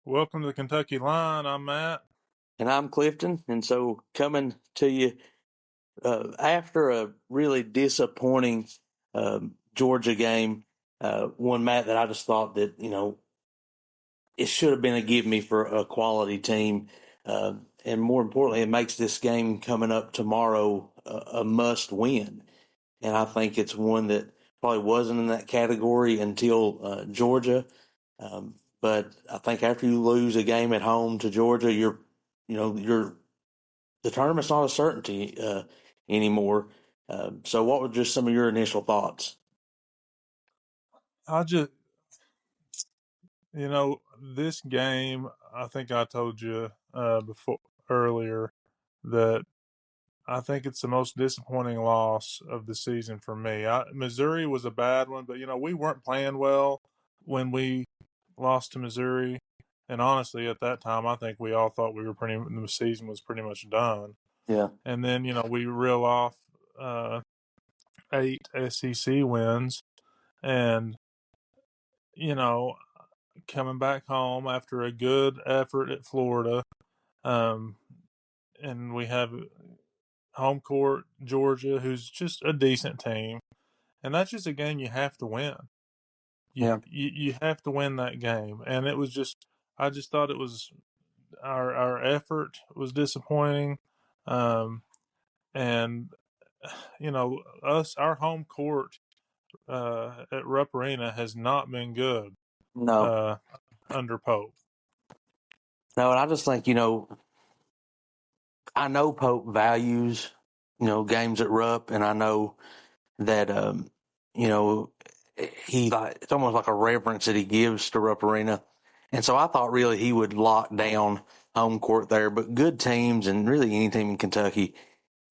Welcome to the Kentucky Line. I'm Matt. And I'm Clifton. And so coming to you after a really disappointing Georgia game, one, Matt, that I just thought that, it should have been a give me for a quality team. And more importantly, it makes this game coming up tomorrow a must win. And I think it's one that probably wasn't in that category until Georgia. But I think after you lose a game at home to Georgia, you're the tournament's not a certainty anymore. So, what were just some of your initial thoughts? I just, this game, I think I told you before earlier that I think it's the most disappointing loss of the season for me. Missouri was a bad one, but, we weren't playing well when we lost to Missouri. And honestly, at that time, I think we all thought the season was pretty much done. Yeah, And then, we reel off 8 SEC wins. And, you know, coming back home after a good effort at Florida, um, and we have home court Georgia, who's just a decent team, and that's just a game you have to win. yeah, You have to win that game, and it was just I just thought it was our effort was disappointing, and our home court at Rupp Arena has not been good no, uh, under Pope. no, and I just think I know Pope values games at Rupp, and I know that you know it's almost like a reverence that he gives to Rupp Arena, and so I thought really he would lock down home court there. But good teams and really any team in Kentucky,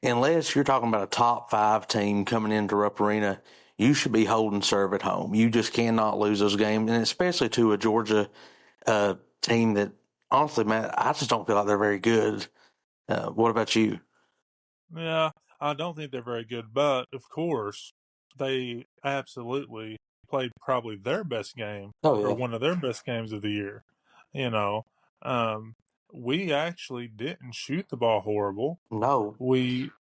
unless you're talking about a top five team coming into Rupp Arena, you should be holding serve at home. You just cannot lose those games, and especially to a Georgia team that, honestly, man, I just don't feel like they're very good. What about you? Yeah, I don't think they're very good, but of course, they absolutely played probably their best game Oh or yeah, one of their best games of the year. You know, um, we actually didn't shoot the ball horrible. no, We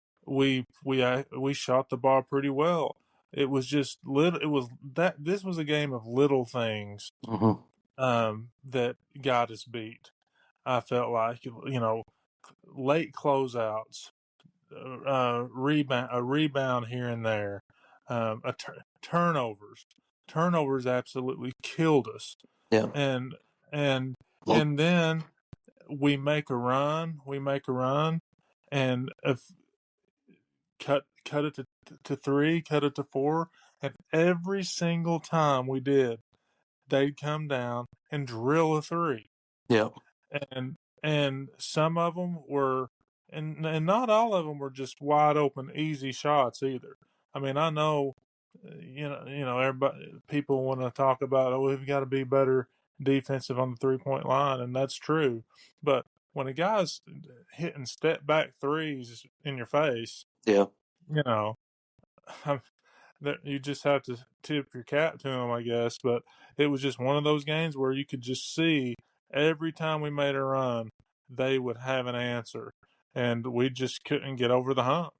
shot the ball pretty well. It was just little. It was that this was a game of little things hmm that got us beat. I felt like late closeouts, a rebound here and there, turnovers. Turnovers absolutely killed us, yeah, and and and then we make a run. We make a run, and if cut it to three, cut it to four, and every single time we did, they'd come down and drill a three. yeah, And some of them were, and not all of them were just wide open easy shots either. I mean, I know, everybody, people want to talk about, oh, we've got to be better defensive on the 3 point line, and that's true. But when a guy's hitting step back threes in your face, yeah. you know, you just have to tip your cap to him, I guess. But it was just one of those games where you could just see every time we made a run, they would have an answer, and we just couldn't get over the hump.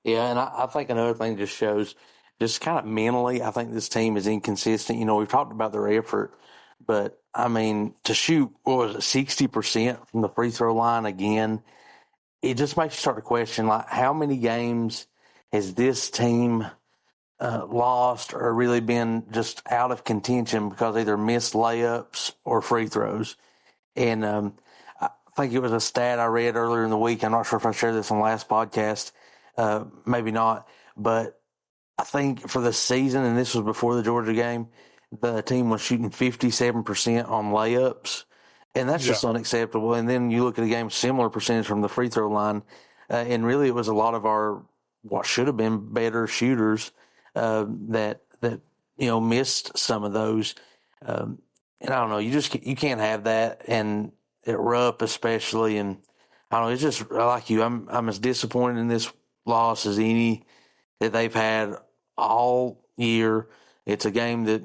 Yeah, and I think another thing just shows, just kind of mentally, I think this team is inconsistent. We've talked about their effort, but I mean, to shoot, what was it, 60% from the free throw line again, it just makes you start to question, like, how many games has this team lost or really been just out of contention because either missed layups or free throws? And I think it was a stat I read earlier in the week. I'm not sure if I shared this on the last podcast. Maybe not. But I think for the season, and this was before the Georgia game, the team was shooting 57% on layups. And that's Yeah, just unacceptable. And then you look at a game, similar percentage from the free throw line. And really, it was a lot of our what should have been better shooters that missed some of those. And I don't know, you can't have that, and at Rupp especially. And I don't know, it's just like you. I'm as disappointed in this loss as any that they've had all year. It's a game that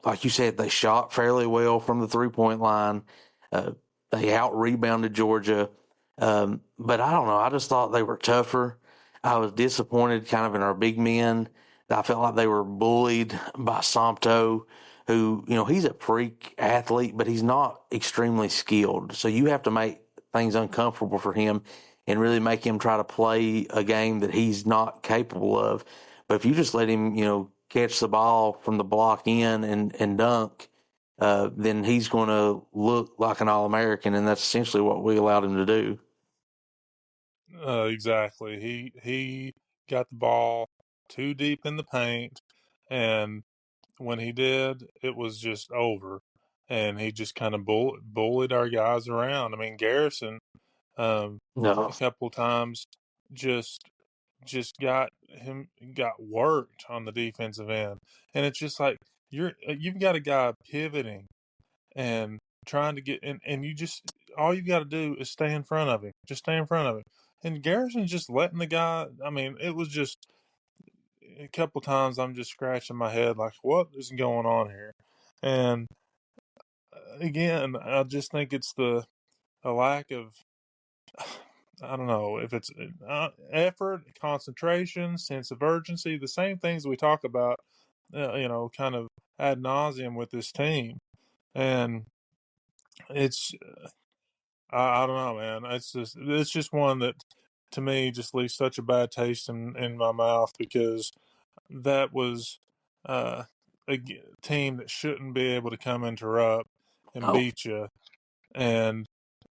like you said, they shot fairly well from the 3 point line. Uh, they out rebounded Georgia. But I don't know. I just thought they were tougher. I was disappointed kind of in our big men. I felt like they were bullied by Sompto, who, he's a freak athlete, but he's not extremely skilled. So you have to make things uncomfortable for him and really make him try to play a game that he's not capable of. But if you just let him, catch the ball from the block in and dunk, then he's going to look like an All-American, and that's essentially what we allowed him to do. Exactly. He got the ball too deep in the paint, and when he did, it was just over. And he just kind of bullied our guys around. I mean, Garrison, No, a couple of times, just got worked on the defensive end, and it's just like you've got a guy pivoting and trying to get and you just all you've got to do is stay in front of him. Just stay in front of him. And Garrison's just letting the guy. I mean, it was just a couple times I'm just scratching my head like, what is going on here? And again, I just think it's the a lack of. I don't know if it's effort, concentration, sense of urgency, the same things we talk about, kind of ad nauseum with this team. And it's I don't know, man. It's just one that to me just leaves such a bad taste in my mouth because that was uh, team that shouldn't be able to come interrupt and no, beat you, and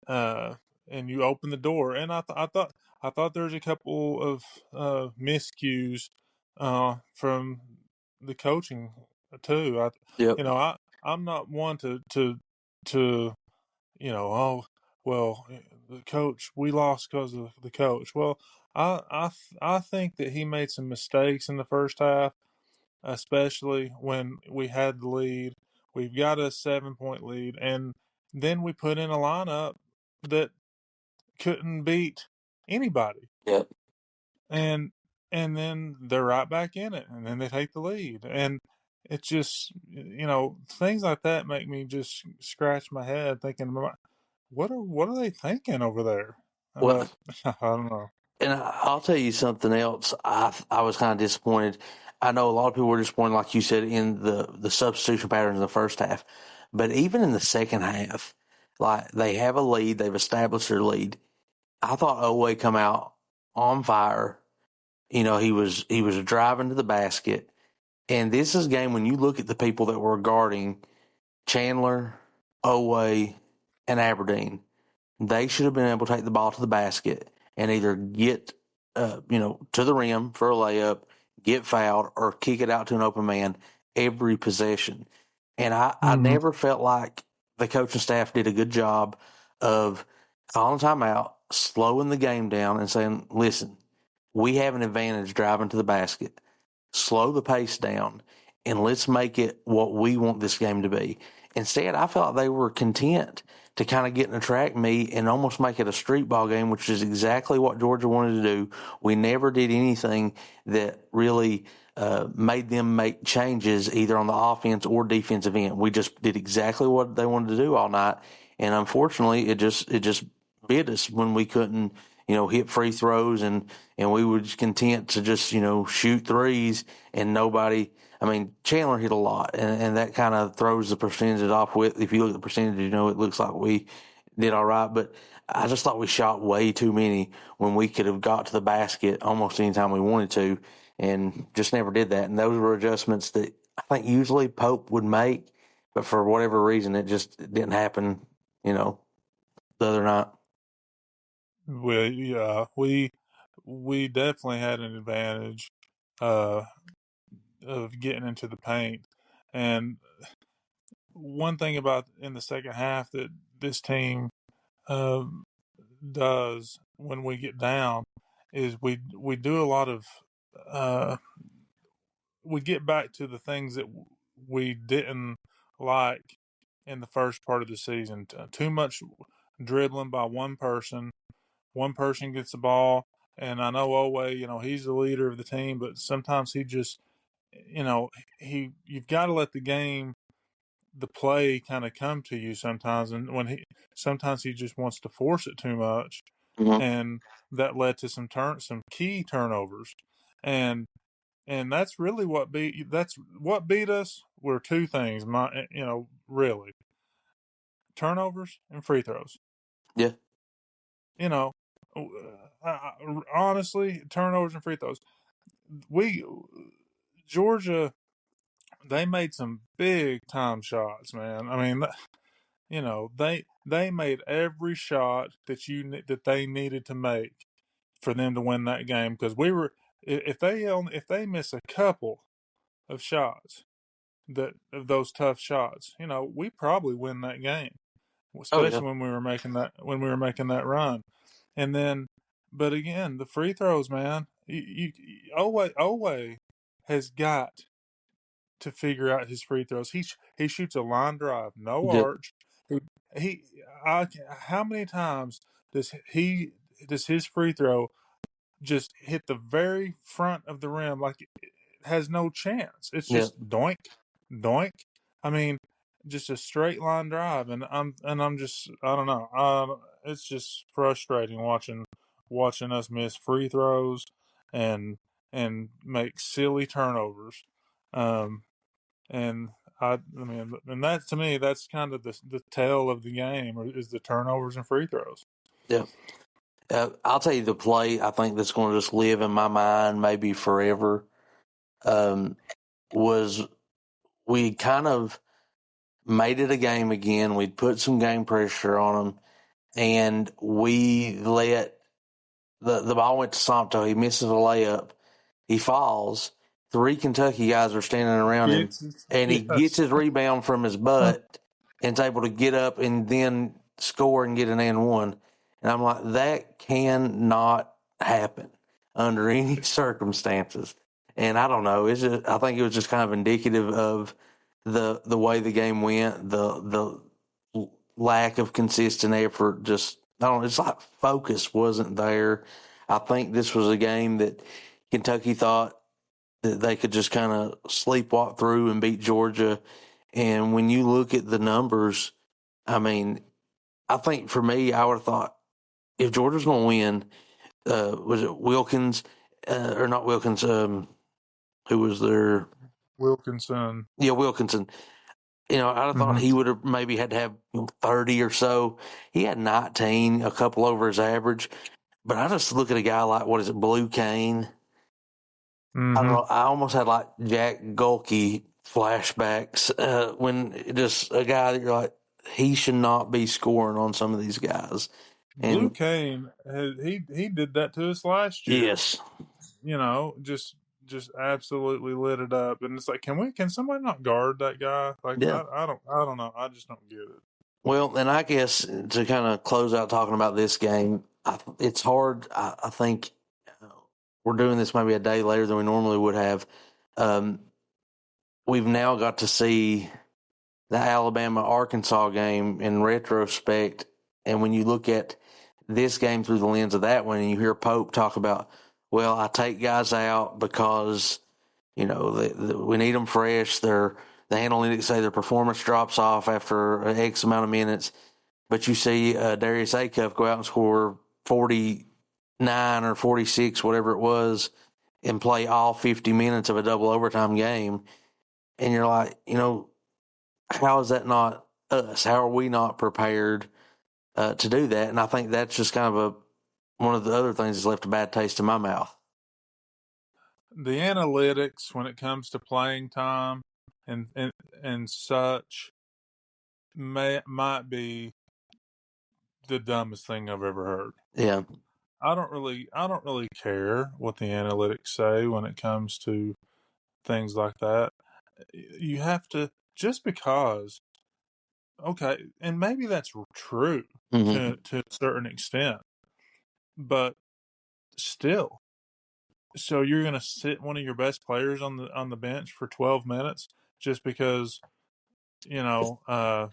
uh, and you open the door. And I thought there was a couple of miscues from the coaching too. yep, I'm not one to oh, well, the coach, we lost because of the coach. Well, I think that he made some mistakes in the first half, especially when we had the lead. We've got a 7-point lead, and then we put in a lineup that couldn't beat anybody. yep. And then they're right back in it, and then they take the lead. And it's just, things like that make me just scratch my head thinking, what are they thinking over there? Well, But I don't know. and I'll tell you something else. I was kind of disappointed. I know a lot of people were disappointed, like you said, in the substitution patterns in the first half, but even in the second half, like they have a lead, they've established their lead. I thought Oway come out on fire. He was driving to the basket, and this is a game when you look at the people that were guarding Chandler, Oway, and Aberdeen. They should have been able to take the ball to the basket and either get, to the rim for a layup, get fouled, or kick it out to an open man every possession. And I Hmm. never felt like the coaching staff did a good job of calling timeout, slowing the game down, and saying, listen, we have an advantage driving to the basket. Slow the pace down, and let's make it what we want this game to be. Instead, I felt they were content to kind of get in a track meet and almost make it a street ball game, which is exactly what Georgia wanted to do. We never did anything that really made them make changes either on the offense or defensive end. We just did exactly what they wanted to do all night, and unfortunately, it just bit us when we couldn't hit free throws, and we were just content to just shoot threes, and nobody. I mean, Chandler hit a lot, and that kind of throws the percentages off. With if you look at the percentage, it looks like we did all right, but I just thought we shot way too many when we could have got to the basket almost anytime we wanted to, and just never did that. And those were adjustments that I think usually Pope would make, but for whatever reason, it just didn't happen. The other night. Well, yeah, we definitely had an advantage uh, of getting into the paint. And one thing about in the second half that this team uh, does when we get down is we do a lot of uh, we get back to the things that we didn't like in the first part of the season. Too much dribbling by one person. One person gets the ball, and I know Oway, he's the leader of the team, but sometimes he just, you know, you've got to let the game the play kind of come to you sometimes, and sometimes he just wants to force it too much, Mm-hmm. and that led to some key turnovers, and that's really what beat us were two things, really turnovers and free throws. Yeah. You know, honestly, turnovers and free throws. We Georgia, they made some big time shots, man. I mean, they made every shot that they needed to make for them to win that game, because we were if they miss a couple of shots, that of those tough shots, we probably win that game, Oh yeah. especially when we were making that run. And then, but again, the free throws, man. Owe has got to figure out his free throws. He shoots a line drive, no Yep. arch. He, he how many times does his free throw just hit the very front of the rim, like it has no chance? It's Yep. just doink, doink. I mean, just a straight line drive, and I'm just, I don't know. It's just frustrating watching us miss free throws and make silly turnovers. Um, and I mean, and that to me, that's kind of the tale of the game, is the turnovers and free throws. Yep. I'll tell you the play I think that's going to just live in my mind maybe forever. Was we kind of made it a game again. We'd put some game pressure on them, and we let the ball went to Santo. He misses a layup. He falls. Three Kentucky guys are standing around him, and he gets Yes. his rebound from his butt and is able to get up and then score and get an and one. And I'm like, that cannot happen under any circumstances. And I don't know. I think it was just kind of indicative of the way the game went, the lack of consistent effort. Just I don't know. It's like focus wasn't there. I think this was a game that Kentucky thought that they could just kind of sleepwalk through and beat Georgia. And when you look at the numbers, I mean, I think for me, I would have thought if Georgia's going to win, was it Wilkins or not Wilkins? Who was there? Wilkinson. Yeah, Wilkinson. I'd have thought Hmm. he would have maybe had to have 30 or so. He had 19, a couple over his average. But I just look at a guy like, what is it, Blue Cane? I don't Hmm. know. I almost had like Jack Gulkey flashbacks when just a guy that you're like, he should not be scoring on some of these guys. Blue And Cane, he did that to us last year. yes, Just absolutely lit it up, and it's like, can somebody not guard that guy? Like, yeah. I don't know. I just don't get it. Well, and I guess to kind of close out talking about this game, it's hard. I think we're doing this maybe a day later than we normally would have. Um, we've now got to see the Alabama Arkansas game in retrospect. And when you look at this game through the lens of that one, and you hear Pope talk about, well, I take guys out because, we need them fresh. The analytics say their performance drops off after X amount of minutes. But you see Darius Acuff go out and score 49 or 46, whatever it was, and play all 50 minutes of a double overtime game. And you're like, how is that not us? How are we not prepared to do that? And I think that's just kind of one of the other things that's left a bad taste in my mouth. The analytics when it comes to playing time and such might be the dumbest thing I've ever heard. Yeah. I don't really care what the analytics say when it comes to things like that. You have to, just because, okay, and maybe that's true Mm-hmm. to a certain extent, but still. So you're going to sit one of your best players on the bench for 12 minutes just because, you know, uh,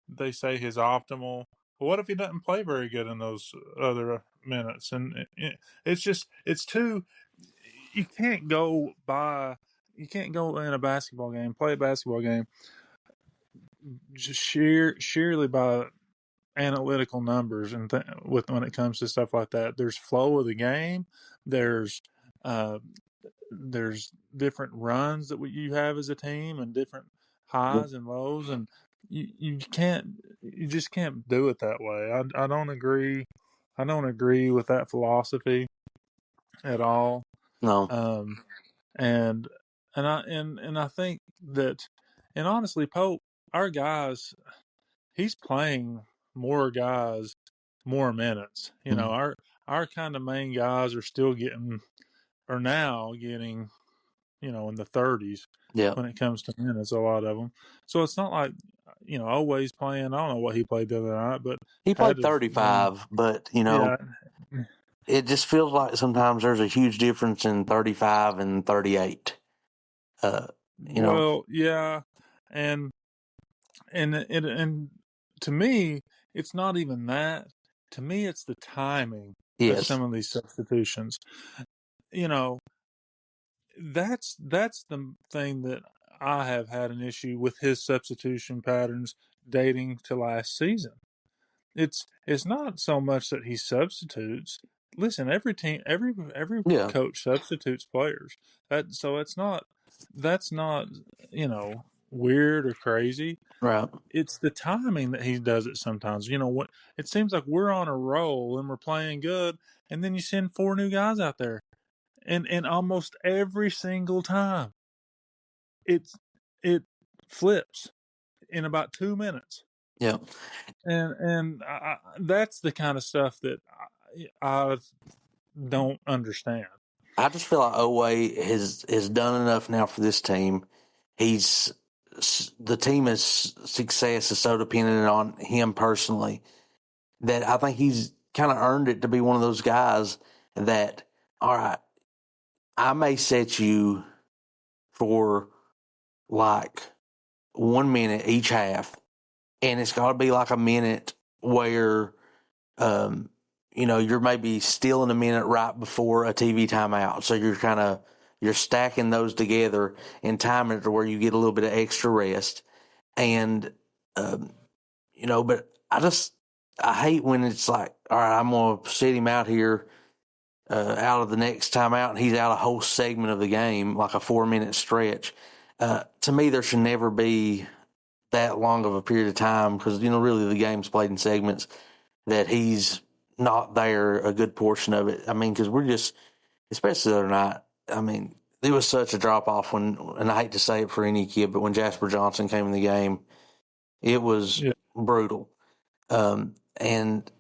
they say his optimal. But what if he doesn't play very good in those other minutes? And it's too. You can't go by. You can't go in a basketball game, play a basketball game, just sheerly by analytical numbers and with when it comes to stuff like that. There's flow of the game. There's uh, there's different runs that you have as a team and different Yep. highs and lows, and you just can't do it that way. I don't agree. I don't agree with that philosophy at all. No. Um, and and I think that, and honestly, Pope, our guys, he's playing more guys more minutes. You know, Mm. our kind of main guys are still are now getting, in the 30s Yeah. when it comes to minutes, a lot of them. So it's not like, always playing. I don't know what he played the other night, but He had played to have been, 35, but yeah. it just feels like sometimes there's a huge difference in 35 and 38. Uh, you know, Well, yeah, and and to me, it's not even that. To me, it's the timing of yes, some of these substitutions. You know, that's the thing that I have had an issue with his substitution patterns dating to last season. It's not so much that he substitutes. Listen, every team, every yeah, coach substitutes players. It's not, that's not, weird or crazy. right, It's the timing that he does it sometimes. What, it seems like we're on a roll and we're playing good, and then you send four new guys out there, and almost every single time it's it flips in about 2 minutes, yeah. and that's the kind of stuff that I don't understand. I just feel like Oway has done enough now for this team. He's the team is success is so dependent on him personally that I think he's kind of earned it to be one of those guys that, all right, I may set you for like 1 minute each half, and it's got to be like a minute where, um, you're maybe stealing a minute right before a TV timeout. So you're stacking those together and timing it to where you get a little bit of extra rest. And, um, but I hate when it's like, all right, I'm going to sit him out here out of the next timeout, and he's out a whole segment of the game, like a 4 minute stretch. To me, there should never be that long of a period of time because, really the game's played in segments that he's not there a good portion of it. I mean, because we're just, especially the other night, I mean, it was such a drop off and I hate to say it for any kid, but when Jasper Johnson came in the game, it was Yeah. brutal. And,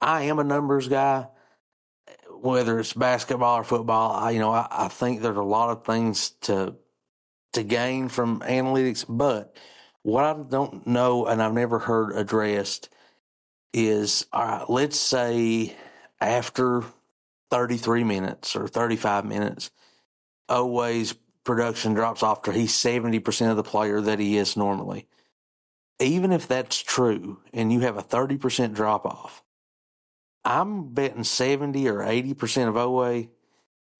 I am a numbers guy, whether it's basketball or football. I think there's a lot of things to gain from analytics, but what I don't know and I've never heard addressed is, all right, let's say after 33 minutes or 35 minutes, Oway's production drops off to he's 70% of the player that he is normally. Even if that's true and you have a 30% drop off, I'm betting 70 or 80% of Oway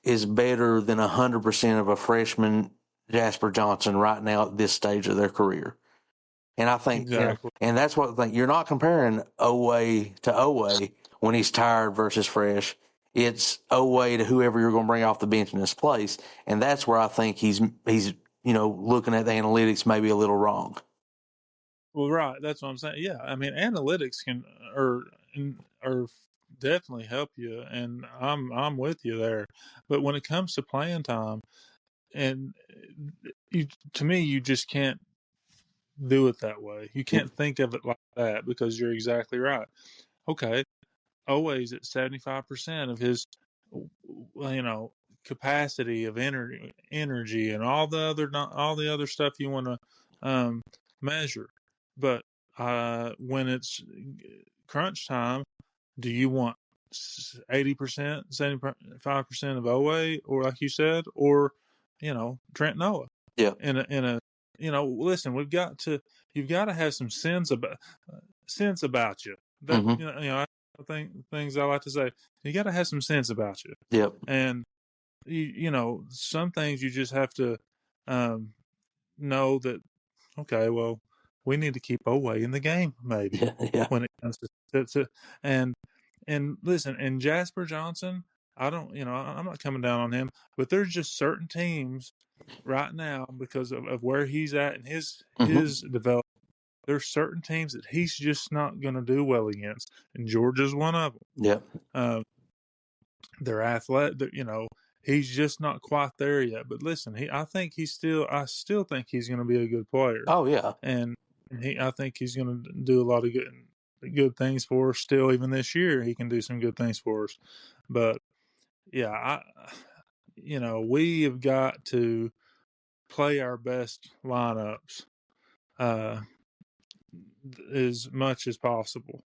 is better than 100% of a freshman Jasper Johnson right now at this stage of their career. And I think, Exactly. and that's what I think. You're not comparing Oway to Oway when he's tired versus fresh. It's Oway to whoever you're going to bring off the bench in his place. And that's where I think he's looking at the analytics maybe a little wrong. Well, right. That's what I'm saying. Yeah, I mean, analytics can or definitely help you, and I'm with you there. But when it comes to playing time, and to me, you just can't do it that way. You Yep. can't think of it like that because you're exactly right. Okay, always at 75% of his, capacity of energy, and all the other stuff you want to um, measure. But when it's crunch time, do you want 80%, 75% of OA, or like you said, or Trent Noah? Yeah. In a listen, you've got to have some sense about you. That Mm-hmm. I think things I like to say. You got to have some sense about you, Yep. and some things you just have to know that. okay, well, we need to keep Oway in the game, maybe Yeah, yeah. when it comes to and and listen, and Jasper Johnson, I don't, I'm not coming down on him, but there's just certain teams right now because of where he's at and Hmm. his development. There's certain teams that he's just not going to do well against, and Georgia's one of them. Yep. They're athletic, he's just not quite there yet. But listen, I still think he's going to be a good player, Oh yeah. and I think he's going to do a lot of good things for us still. Even this year, he can do some good things for us. But yeah, we have got to play our best lineups uh, as much as possible.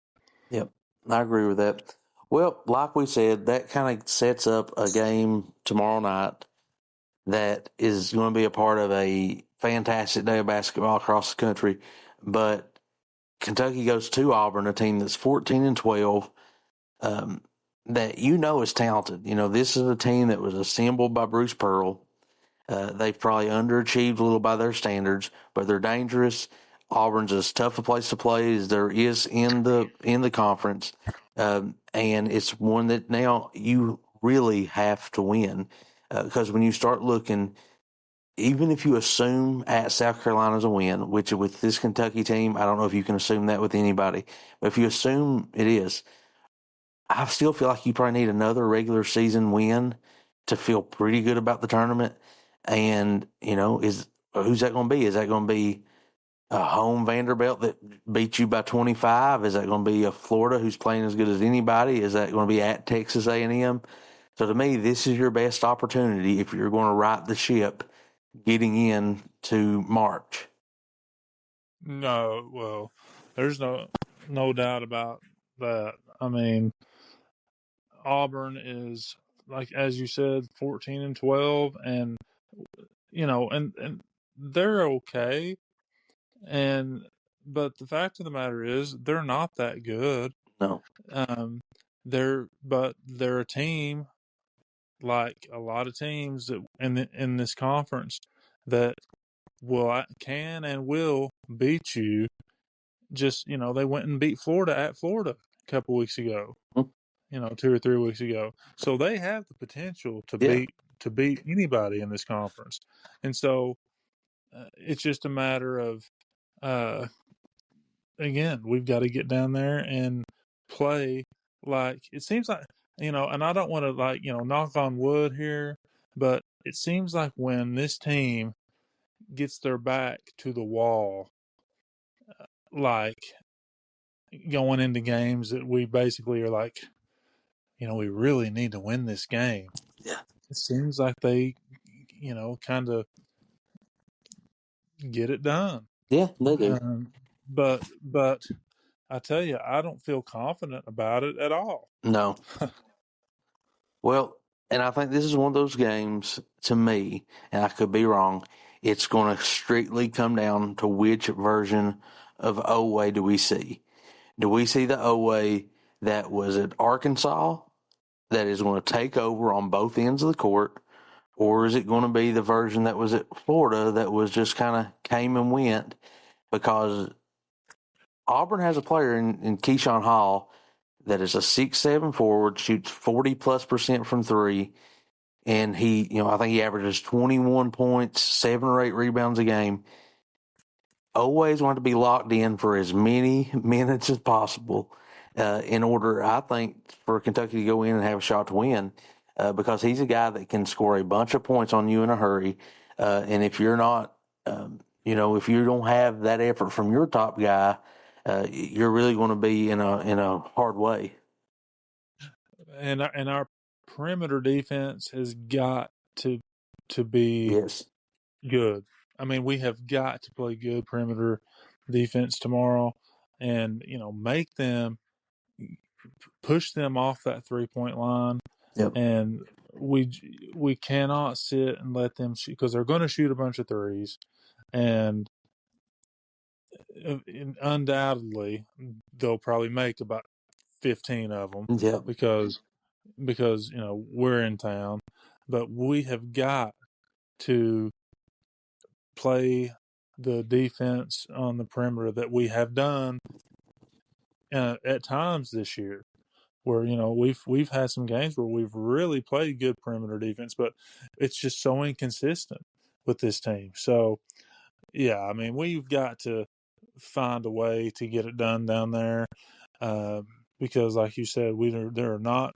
Yep. I agree with that. Well, like we said, that kind of sets up a game tomorrow night that is going to be a part of a fantastic day of basketball across the country. But Kentucky goes to Auburn, a team that's 14-12, um, that is talented. This is a team that was assembled by Bruce Pearl. They've probably underachieved a little by their standards, but they're dangerous. Auburn's as tough a place to play as there is in the conference, and it's one that now you really have to win because when you start looking, even if you assume at South Carolina's a win, which with this Kentucky team, I don't know if you can assume that with anybody, but if you assume it is, I still feel like you probably need another regular season win to feel pretty good about the tournament. And, who's that going to be? Is that going to be a home Vanderbilt that beats you by 25? Is that going to be a Florida who's playing as good as anybody? Is that going to be at Texas A&M? So to me, this is your best opportunity if you're going to right the ship getting in to March. No, well, there's no doubt about that. I mean, Auburn is like as you said, 14-12, and and they're okay. And but the fact of the matter is, they're not that good. No. Um, they're a team like a lot of teams that in this conference that can and will beat you. Just they went and beat Florida at Florida a couple weeks ago. 2 or 3 weeks ago. So they have the potential Yeah. to beat anybody in this conference, and so it's just a matter of uh, again we've got to get down there and play like it seems like and I don't want to like knock on wood here, but it seems like when this team gets their back to the wall, like going into games that we basically are like, we really need to win this game. Yeah. It seems like they, kind of get it done. Yeah, they do. But I tell you, I don't feel confident about it at all. No. Well, and I think this is one of those games to me, and I could be wrong. It's going to strictly come down to which version of Oway do we see. Do we see the Oway that was at Arkansas that is going to take over on both ends of the court, or is it going to be the version that was at Florida that was just kind of came and went? Because Auburn has a player in Keyshawn Hall that is a 6'7" forward, shoots 40+% from three, and he, I think he averages 21 points, 7 or 8 rebounds a game. Always want to be locked in for as many minutes as possible in order, I think, for Kentucky to go in and have a shot to win because he's a guy that can score a bunch of points on you in a hurry. And if you're not, if you don't have that effort from your top guy, you're really going to be in a hard way. And our perimeter defense has got to be Yes. good. I mean, we have got to play good perimeter defense tomorrow, and make them push them off that 3-point line, Yep. and we cannot sit and let them shoot because they're going to shoot a bunch of threes, and undoubtedly they'll probably make about 15 of them Yep. because we're in town, but we have got to play the defense on the perimeter that we have done at times this year. Where we've had some games where we've really played good perimeter defense, but it's just so inconsistent with this team. So yeah, I mean we've got to find a way to get it done down there uh, because, like you said, there are not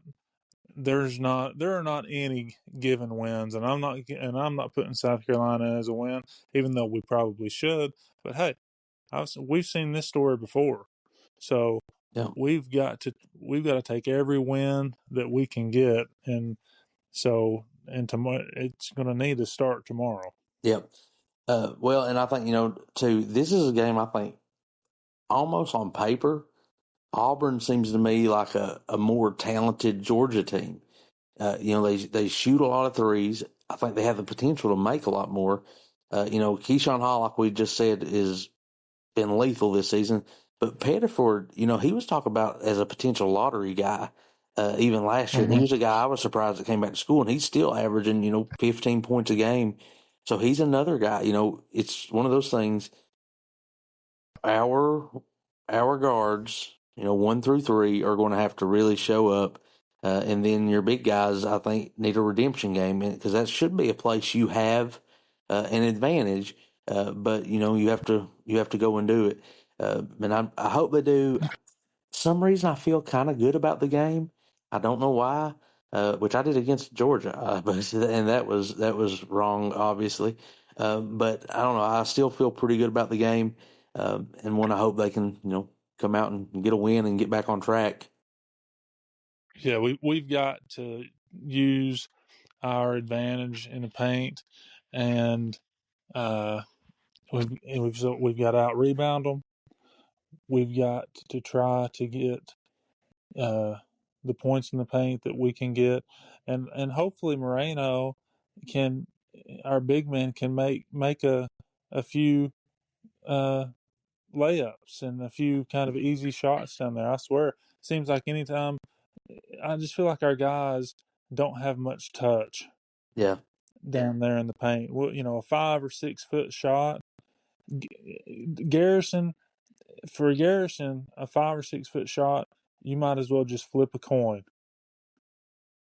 any given wins, and I'm not putting South Carolina as a win, even though we probably should. But hey, we've seen this story before, so Yeah. we've got to take every win that we can get, and tomorrow it's going to need to start tomorrow. Yep. Well, and I think, too, this is a game I think almost on paper, Auburn seems to me like a more talented Georgia team. They shoot a lot of threes. I think they have the potential to make a lot more. Keyshawn Hall, like we just said, is been lethal this season. But Pettiford, he was talked about as a potential lottery guy even last year. And he was a guy I was surprised that came back to school, and he's still averaging, 15 points a game. So he's another guy. It's one of those things. Our guards, 1 through 3, are going to have to really show up. And then your big guys, I think, need a redemption game because that should be a place you have an advantage. But you have to go and do it. And I hope they do. Some reason I feel kind of good about the game. I don't know why. Which I did against Georgia, and that was wrong, obviously. But I don't know. I still feel pretty good about the game, and want to hope they can, come out and get a win and get back on track. Yeah, we've got to use our advantage in the paint, and uh, we've got to out rebound them. We've got to try to get uh, the points in the paint that we can get, and hopefully Moreno can, our big man can make a few uh, layups and a few kind of easy shots down there. I swear, it seems like anytime, I just feel like our guys don't have much touch Yeah, down there in the paint. Well, a 5 or 6 foot shot. Garrison, for Garrison, a 5 or 6 foot shot, you might as well just flip a coin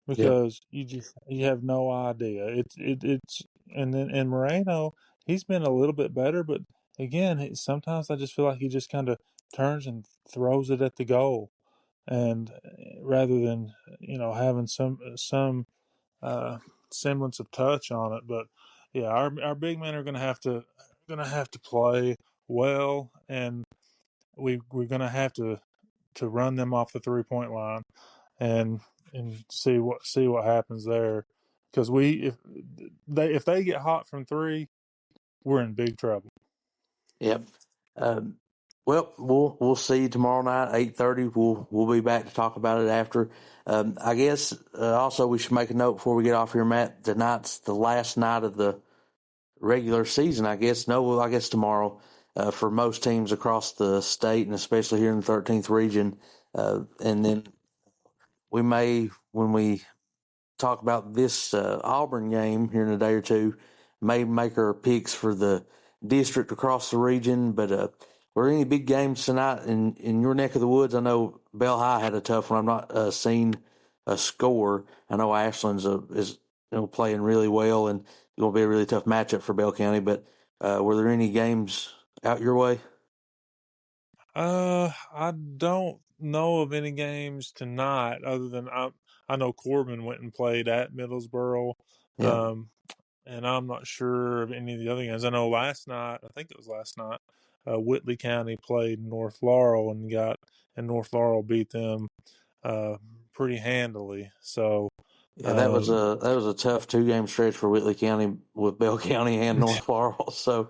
yeah, because you have no idea. It's and then and Moreno, he's been a little bit better, but again, sometimes I just feel like he just kind of turns and throws it at the goal, and rather than having some uh, semblance of touch on it. But yeah, our big men are going to have to play well, and we're going to have to run them off the 3 point line and see what happens there. Because if they get hot from three, we're in big trouble. yep. Um, well, we'll see you tomorrow night, 8:30. We'll be back to talk about it after. I guess also we should make a note before we get off here, Matt. Tonight's the last night of the regular season, I guess. No, well, I guess tomorrow for most teams across the state and especially here in the 13th region. And then we may, when we talk about this Auburn game here in a day or two, may make our picks for the district across the region. But were there any big games tonight in your neck of the woods? I know Bell High had a tough one. I've not seen a score. I know Ashland's is playing really well and going to be a really tough matchup for Bell County. But were there any games out your way? I don't know of any games tonight other than I know Corbin went and played at Middlesboro. Yeah, Um, and I'm not sure of any of the other games. I know last night, I think it was last night, Whitley County played North Laurel and North Laurel beat them uh, pretty handily. So, yeah, that was um, a tough 2 game stretch for Whitley County with Bell County and North Laurel. So.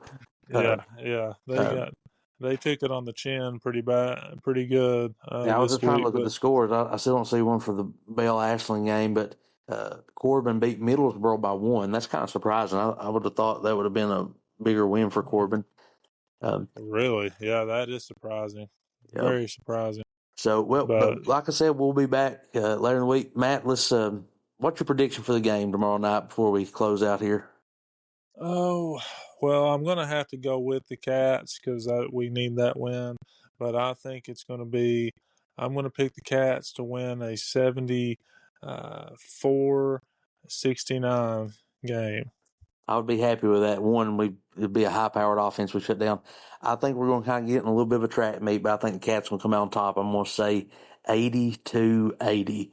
Uh, yeah, uh, they took it on the chin pretty bad, pretty good Yeah, I was this just trying to week. look at But the scores. I still don't see one for the Bell Ashland game, but Corbin beat Middlesboro by 1. That's kind of surprising. I would have thought that would have been a bigger win for Corbin. Um, really, yeah, that is surprising, yeah. very surprising. So, well, But but like I said, we'll be back later in the week. Matt, let's. What's your prediction for the game tomorrow night before we close out here? Oh, well, I'm going to have to go with the Cats because we need that win. But I think it's going to be, I'm going to pick the Cats to win a 74-69 game. I would be happy with that. One, it'd be a high-powered offense we shut down. I think we're going to kind of get in a little bit of a track meet, but I think the Cats will come out on top. I'm going to say 82-80.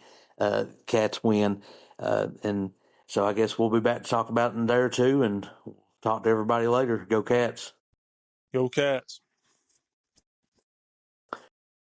Cats win. And so I guess we'll be back to talk about it in a day or two and talk to everybody later. Go Cats. Go Cats.